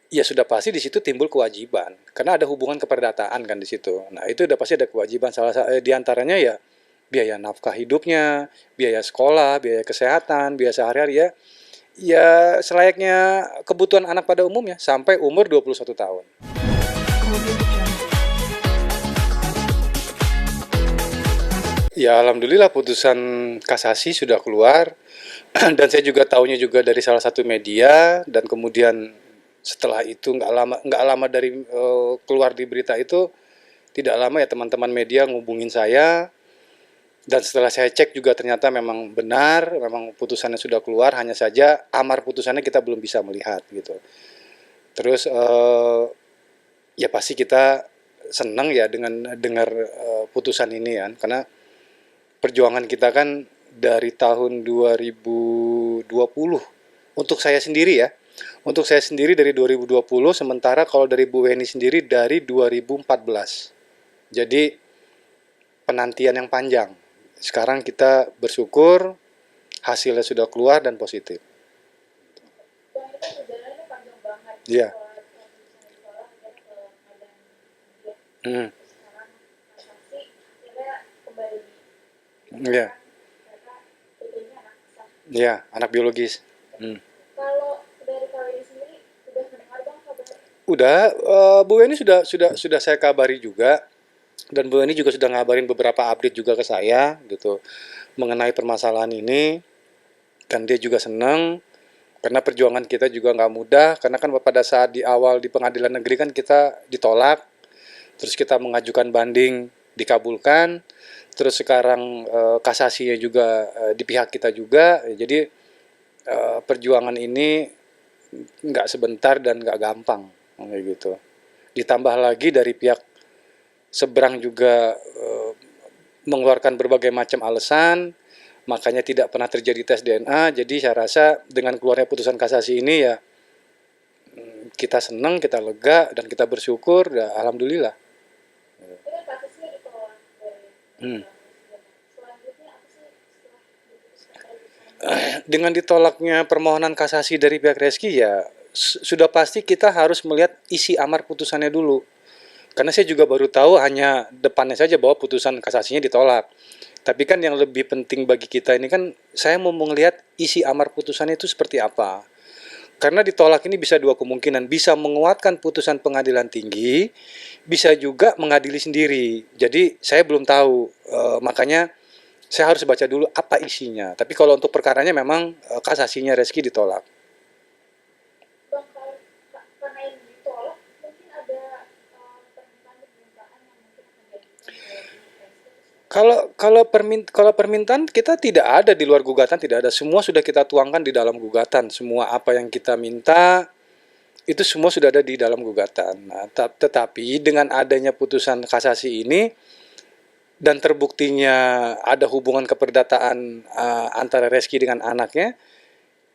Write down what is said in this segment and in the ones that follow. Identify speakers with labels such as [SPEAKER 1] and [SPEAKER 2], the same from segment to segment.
[SPEAKER 1] ya sudah pasti di situ timbul kewajiban karena ada hubungan keperdataan kan di situ. Nah, itu udah pasti ada kewajiban di antaranya ya biaya nafkah hidupnya, biaya sekolah, biaya kesehatan, biaya sehari-hari ya. Ya selayaknya kebutuhan anak pada umumnya sampai umur 21 tahun. Ya alhamdulillah putusan kasasi sudah keluar dan saya juga tahunya juga dari salah satu media dan kemudian setelah itu nggak lama dari keluar di berita itu tidak lama ya teman-teman media ngubungin saya dan setelah saya cek juga ternyata memang benar, memang putusannya sudah keluar, hanya saja amar putusannya kita belum bisa melihat gitu. Terus ya pasti kita senang ya dengan dengar putusan ini kan, karena perjuangan kita kan dari tahun 2020 untuk saya sendiri ya. Untuk saya sendiri dari 2020, sementara kalau dari Bu Weni sendiri dari 2014. Jadi penantian yang panjang. Sekarang kita bersyukur hasilnya sudah keluar dan positif. Iya. Hmm. Iya. Iya, anak biologis. Hmm. Udah, Bu Weni sudah saya kabari juga, dan Bu Weni juga sudah ngabarin beberapa update juga ke saya gitu mengenai permasalahan ini, dan dia juga senang karena perjuangan kita juga nggak mudah karena kan pada saat di awal di pengadilan negeri kan kita ditolak, terus kita mengajukan banding dikabulkan, terus sekarang kasasinya juga di pihak kita juga, jadi perjuangan ini nggak sebentar dan nggak gampang kayak gitu. Ditambah lagi dari pihak seberang juga mengeluarkan berbagai macam alasan, makanya tidak pernah terjadi tes DNA. Jadi saya rasa dengan keluarnya putusan kasasi ini ya kita senang, kita lega dan kita bersyukur, ya alhamdulillah. Hmm. Dengan ditolaknya permohonan kasasi dari pihak Reski ya sudah pasti kita harus melihat isi amar putusannya dulu. Karena saya juga baru tahu hanya depannya saja bahwa putusan kasasinya ditolak. Tapi kan yang lebih penting bagi kita ini kan saya mau melihat isi amar putusannya itu seperti apa. Karena ditolak ini bisa dua kemungkinan, bisa menguatkan putusan pengadilan tinggi, bisa juga mengadili sendiri. Jadi saya belum tahu, makanya saya harus baca dulu apa isinya. Tapi kalau untuk perkaranya memang kasasinya Reski ditolak. Kalau permintaan kita tidak ada di luar gugatan, tidak ada, semua sudah kita tuangkan di dalam gugatan, semua apa yang kita minta itu semua sudah ada di dalam gugatan. Nah, tetapi dengan adanya putusan kasasi ini dan terbuktinya ada hubungan keperdataan antara Reski dengan anaknya,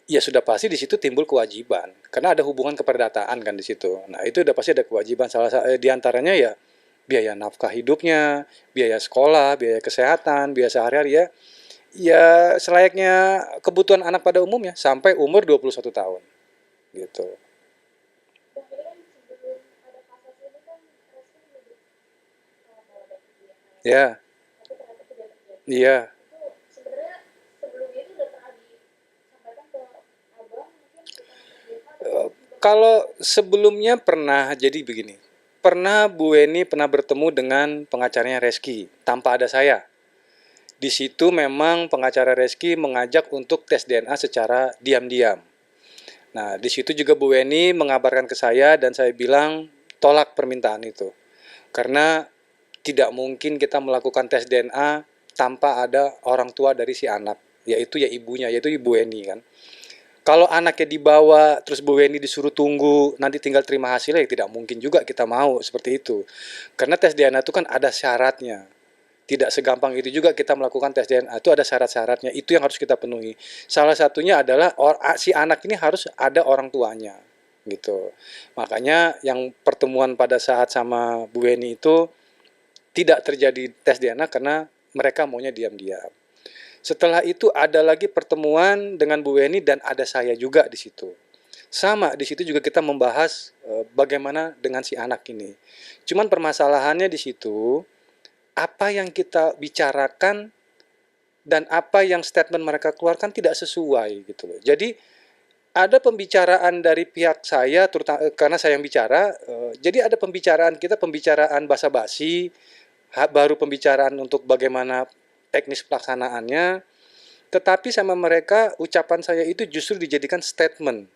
[SPEAKER 1] ya sudah pasti di situ timbul kewajiban karena ada hubungan keperdataan kan di situ. Nah, itu udah pasti ada kewajiban, di antaranya ya biaya nafkah hidupnya, biaya sekolah, biaya kesehatan, biaya sehari-hari ya. Ya selayaknya kebutuhan anak pada umumnya sampai umur 21 tahun gitu. Ya, iya. Kalau sebelumnya pernah jadi begini. Pernah Bu Weni pernah bertemu dengan pengacaranya Reski tanpa ada saya. Di situ memang pengacara Reski mengajak untuk tes DNA secara diam-diam. Nah, di situ juga Bu Weni mengabarkan ke saya dan saya bilang tolak permintaan itu. Karena tidak mungkin kita melakukan tes DNA tanpa ada orang tua dari si anak, yaitu ya ibunya, yaitu Ibu Weni kan. Kalau anaknya dibawa terus Bu Weni disuruh tunggu nanti tinggal terima hasilnya ya tidak mungkin juga kita mau seperti itu. Karena tes DNA itu kan ada syaratnya. Tidak segampang itu juga kita melakukan tes DNA, itu ada syarat-syaratnya, itu yang harus kita penuhi. Salah satunya adalah si anak ini harus ada orang tuanya gitu. Makanya yang pertemuan pada saat sama Bu Weni itu tidak terjadi tes DNA karena mereka maunya diam-diam. Setelah itu ada lagi pertemuan dengan Bu Weni dan ada saya juga di situ. Sama, di situ juga kita membahas bagaimana dengan si anak ini. Cuman permasalahannya di situ, apa yang kita bicarakan dan apa yang statement mereka keluarkan tidak sesuai gitu loh. Jadi ada pembicaraan dari pihak saya, terutama karena saya yang bicara, jadi ada pembicaraan basa-basi, baru pembicaraan untuk bagaimana teknis pelaksanaannya, tetapi sama mereka ucapan saya itu justru dijadikan statement.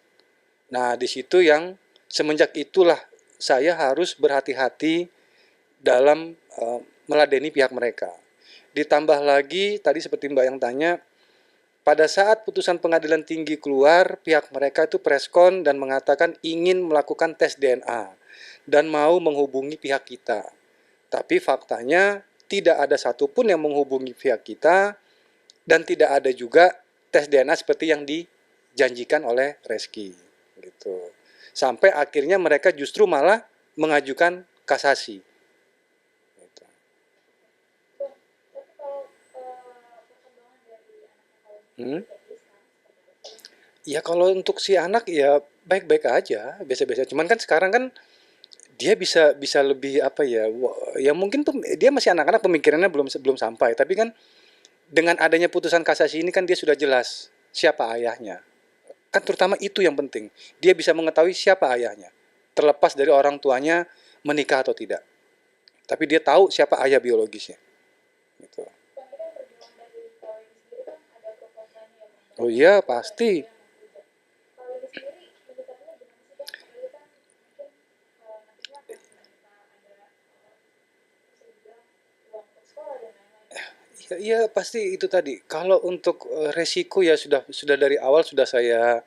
[SPEAKER 1] Nah, di situ yang semenjak itulah saya harus berhati-hati dalam meladeni pihak mereka. Ditambah lagi, tadi seperti Mbak yang tanya, pada saat putusan pengadilan tinggi keluar, pihak mereka itu preskon dan mengatakan ingin melakukan tes DNA dan mau menghubungi pihak kita. Tapi faktanya tidak ada satupun yang menghubungi pihak kita dan tidak ada juga tes DNA seperti yang dijanjikan oleh Reski. Gitu. Sampai akhirnya mereka justru malah mengajukan kasasi. Gitu. Ya kalau untuk si anak ya baik-baik aja, biasa-biasa. Cuman kan sekarang kan dia bisa bisa lebih apa ya? Ya mungkin dia masih anak-anak, pemikirannya belum belum sampai. Tapi kan dengan adanya putusan kasasi ini kan dia sudah jelas siapa ayahnya. Kan terutama itu yang penting. Dia bisa mengetahui siapa ayahnya. Terlepas dari orang tuanya menikah atau tidak. Tapi dia tahu siapa ayah biologisnya. Gitu. Oh iya, pasti. Iya pasti itu tadi. Kalau untuk resiko ya sudah dari awal sudah saya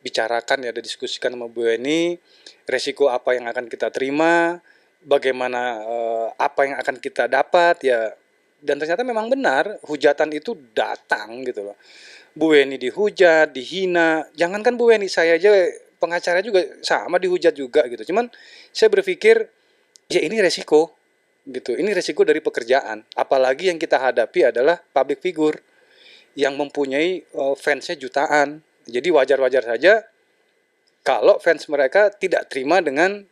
[SPEAKER 1] bicarakan ya, ada diskusikan sama Bu Eni, resiko apa yang akan kita terima, bagaimana apa yang akan kita dapat ya. Dan ternyata memang benar hujatan itu datang gitu loh. Bu Eni dihujat, dihina. Jangankan Bu Eni, saya aja pengacara juga sama dihujat juga gitu. Cuman saya berpikir ya ini resiko gitu. Ini resiko dari pekerjaan. Apalagi yang kita hadapi adalah public figure yang mempunyai fansnya jutaan. Jadi wajar-wajar saja kalau fans mereka tidak terima dengan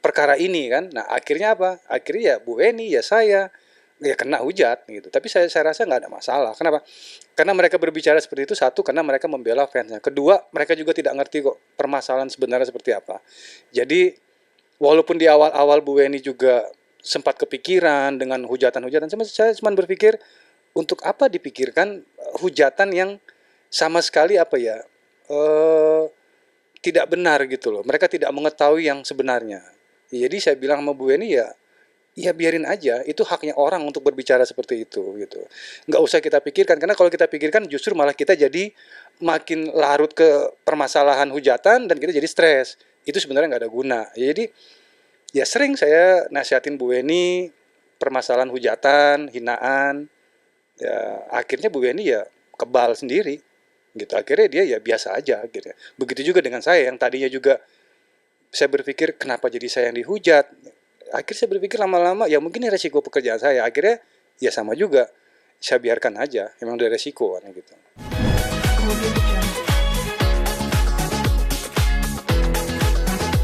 [SPEAKER 1] perkara ini kan. Nah akhirnya apa? Akhirnya ya Bu Eni, ya saya, ya kena hujat gitu. Tapi saya rasa nggak ada masalah. Kenapa? Karena mereka berbicara seperti itu, satu karena mereka membela fansnya. Kedua, mereka juga tidak ngerti kok permasalahan sebenarnya seperti apa. Jadi walaupun di awal-awal Bu Eni juga sempat kepikiran dengan hujatan-hujatan, saya cuma berpikir untuk apa dipikirkan hujatan yang sama sekali apa ya tidak benar gitu loh. Mereka tidak mengetahui yang sebenarnya. Jadi saya bilang sama Bu Eni ya biarin aja, itu haknya orang untuk berbicara seperti itu gitu. Nggak usah kita pikirkan, karena kalau kita pikirkan justru malah kita jadi makin larut ke permasalahan hujatan dan kita jadi stres. Itu sebenarnya nggak ada guna. Jadi ya sering saya nasihatin Bu Eni permasalahan hujatan, hinaan. Ya akhirnya Bu Eni ya kebal sendiri gitu. Akhirnya dia ya biasa aja gitu. Begitu juga dengan saya yang tadinya juga saya berpikir kenapa jadi saya yang dihujat. Akhirnya saya berpikir lama-lama ya mungkin ini resiko pekerjaan saya. Akhirnya ya sama juga, saya biarkan aja, emang udah resiko kan gitu.